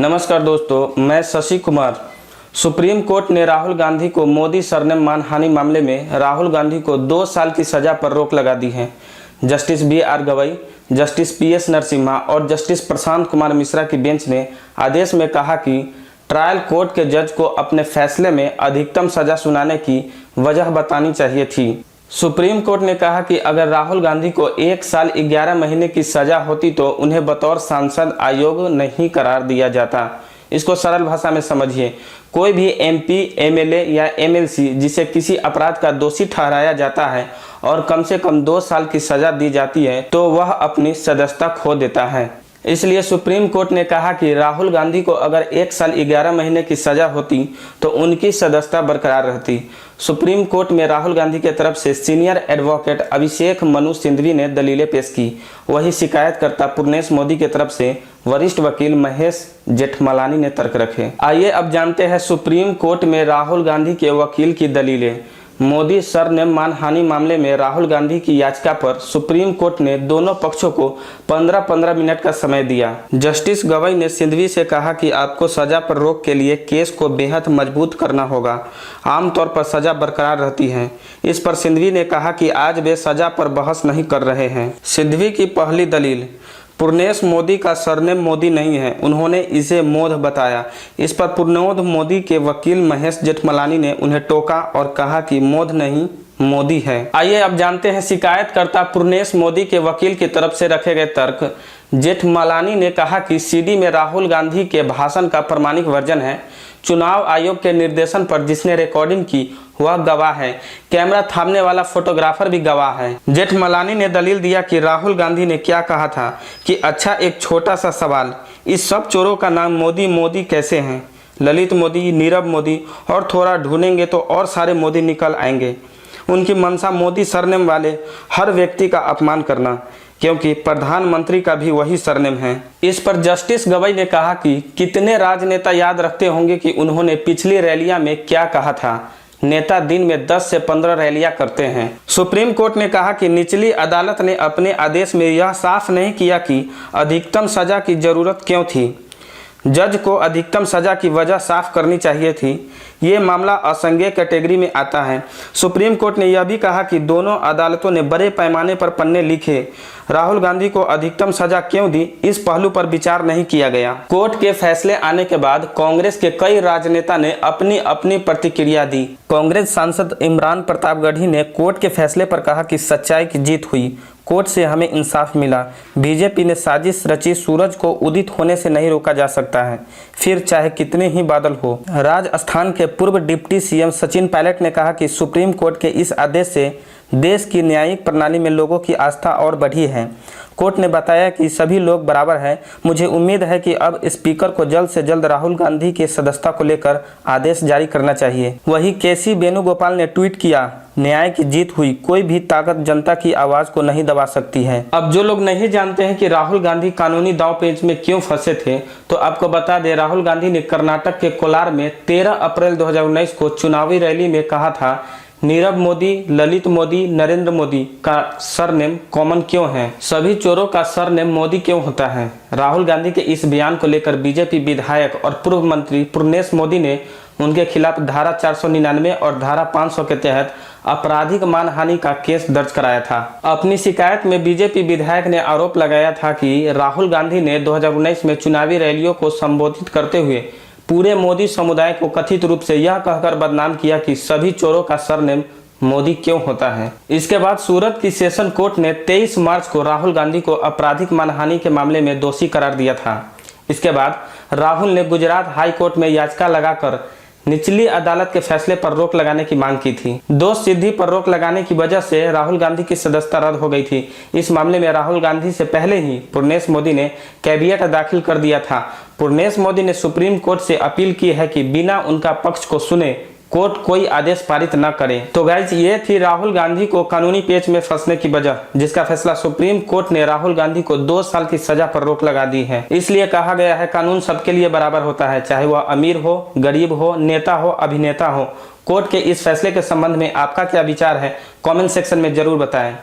नमस्कार दोस्तों, मैं शशि कुमार। सुप्रीम कोर्ट ने राहुल गांधी को मोदी सरनेम मानहानि मामले में राहुल गांधी को 2 साल की सजा पर रोक लगा दी है। Justice BR Gavai, justice PS Narasimha और जस्टिस प्रशांत कुमार मिश्रा की बेंच ने आदेश में कहा कि ट्रायल कोर्ट के जज को अपने फैसले में अधिकतम सजा सुनाने की वजह बतानी चाहिए थी। सुप्रीम कोर्ट ने कहा कि अगर राहुल गांधी को 1 साल 11 महीने की सजा होती तो उन्हें बतौर सांसद अयोग्य नहीं करार दिया जाता। इसको सरल भाषा में समझिए, कोई भी MP, MLA या MLC जिसे किसी अपराध का दोषी ठहराया जाता है और कम से कम 2 साल की सजा दी जाती है तो वह अपनी सदस्यता खो देता है। इसलिए सुप्रीम कोर्ट ने कहा कि राहुल गांधी को अगर 1 साल 11 महीने की सजा होती तो उनकी सदस्यता बरकरार रहती। सुप्रीम कोर्ट में राहुल गांधी के तरफ से सीनियर एडवोकेट अभिषेक मनु सिंघवी ने दलीलें पेश की। वही शिकायतकर्ता पुर्नेश मोदी के तरफ से वरिष्ठ वकील महेश जेठमलानी ने तर्क रखे। आइए अब जानते हैं सुप्रीम कोर्ट में राहुल गांधी के वकील की दलीलें। मोदी सरनेम मानहानि मामले में राहुल गांधी की याचिका पर सुप्रीम कोर्ट ने दोनों पक्षों को 15-15 मिनट का समय दिया। जस्टिस गवई ने सिंघवी से कहा कि आपको सजा पर रोक के लिए केस को बेहद मजबूत करना होगा। आमतौर पर सजा बरकरार रहती है। इस पर सिंघवी ने कहा कि आज वे सजा पर बहस नहीं कर रहे हैं। सिंघवी की पहली दलील, पुर्नेश मोदी का सरनेम मोदी नहीं है, उन्होंने इसे मोद बताया। इस पर पुर्नोद मोदी के वकील महेश जेठमलानी ने उन्हें टोका और कहा कि मोद नहीं मोदी है। आइए अब जानते हैं शिकायतकर्ता पुर्नेश मोदी के वकील की तरफ से रखे गए तर्क। जेठमलानी ने कहा कि CD में राहुल गांधी के भाषण का प्रमाणिक वर्जन है। चुनाव आयोग के निर्देशन पर जिसने रिकॉर्डिंग की वह गवाह है। कैमरा थामने वाला फोटोग्राफर भी गवाह है। जेठमलानी ने दलील दिया कि राहुल गांधी ने क्या कहा था कि अच्छा, एक छोटा सा सवाल, इस सब चोरों का नाम मोदी मोदी कैसे हैं? ललित मोदी, नीरव मोदी और थोड़ा ढूंढेंगे तो और सारे मोदी निकल आएंगे। उनकी मंशा मोदी सरनेम वाले हर व्यक्ति का अपमान करना, क्योंकि प्रधानमंत्री का भी वही सरनेम है। इस पर जस्टिस गवई ने कहा कि कितने राजनेता याद रखते होंगे कि उन्होंने पिछली रैलियां में क्या कहा था। नेता दिन में 10 से 15 रैलियां करते हैं। सुप्रीम कोर्ट ने कहा कि निचली अदालत ने अपने आदेश में यह साफ नहीं किया कि अधिकतम सजा की जरूरत क्यों थी। जज को अधिकतम सजा की वजह साफ करनी चाहिए थी। ये मामला असंज्ञेय कैटेगरी में आता है। सुप्रीम कोर्ट ने यह भी कहा कि दोनों अदालतों ने बड़े पैमाने पर पन्ने लिखे। राहुल गांधी को अधिकतम सजा क्यों दी, इस पहलू पर विचार नहीं किया गया। कोर्ट के फैसले आने के बाद कांग्रेस के कई राजनेता ने अपनी अपनी प्रतिक्रिया दी। कांग्रेस सांसद इमरान प्रतापगढ़ी ने कोर्ट के फैसले पर कहा कि सच्चाई की जीत हुई, कोर्ट से हमें इंसाफ मिला। बीजेपी ने साजिश रची, सूरज को उदित होने से नहीं रोका जा सकता है, फिर चाहे कितने ही बादल हो। राजस्थान के पूर्व डिप्टी CM सचिन पायलट ने कहा कि सुप्रीम कोर्ट के इस आदेश से देश की न्यायिक प्रणाली में लोगों की आस्था और बढ़ी है। कोर्ट ने बताया कि सभी लोग बराबर हैं। मुझे उम्मीद है कि अब स्पीकर को जल्द से जल्द राहुल गांधी के सदस्यता को लेकर आदेश जारी करना चाहिए। वहीं KC वेणुगोपाल ने ट्वीट किया, न्याय की जीत हुई, कोई भी ताकत जनता की आवाज को नहीं दबा सकती है। अब जो लोग नहीं जानते हैं कि राहुल गांधी कानूनी दांवपेच में क्यों फंसे थे, तो आपको बता दें, राहुल गांधी ने कर्नाटक के कोलार में 13 अप्रैल 2019 को चुनावी रैली में कहा था, नीरव मोदी, ललित मोदी, नरेंद्र मोदी का सरनेम कॉमन क्यों है? सभी चोरों का सरनेम मोदी क्यों होता है? राहुल गांधी के इस बयान को लेकर बीजेपी विधायक और पूर्व मंत्री पुर्नेश मोदी ने उनके खिलाफ धारा 499 और धारा 500 के तहत आपराधिक मानहानि का केस दर्ज कराया था। अपनी शिकायत में बीजेपी विधायक ने आरोप लगाया था कि राहुल गांधी ने 2019 में चुनावी रैलियों को संबोधित करते हुए पूरे मोदी समुदाय को कथित रूप से यह कहकर बदनाम किया कि सभी चोरों का सरनेम मोदी क्यों होता है। इसके बाद सूरत की सेशन कोर्ट ने 23 मार्च को राहुल गांधी को आपराधिक मानहानि के मामले में दोषी करार दिया था। इसके बाद राहुल ने गुजरात हाई कोर्ट में याचिका लगाकर निचली अदालत के फैसले पर रोक लगाने की मांग की थी। दोष सिद्धि पर रोक लगाने की वजह से राहुल गांधी की सदस्यता रद्द हो गई थी। इस मामले में राहुल गांधी से पहले ही पुर्नेश मोदी ने कैविएट दाखिल कर दिया था। पुर्नेश मोदी ने सुप्रीम कोर्ट से अपील की है कि बिना उनका पक्ष को सुने कोर्ट कोई आदेश पारित न करे। तो गाइज, ये थी राहुल गांधी को कानूनी पेच में फंसने की वजह, जिसका फैसला सुप्रीम कोर्ट ने राहुल गांधी को 2 साल की सजा पर रोक लगा दी है। इसलिए कहा गया है, कानून सबके लिए बराबर होता है, चाहे वह अमीर हो, गरीब हो, नेता हो, अभिनेता हो। कोर्ट के इस फैसले के संबंध में आपका क्या विचार है, कमेंट सेक्शन में जरूर बताएं।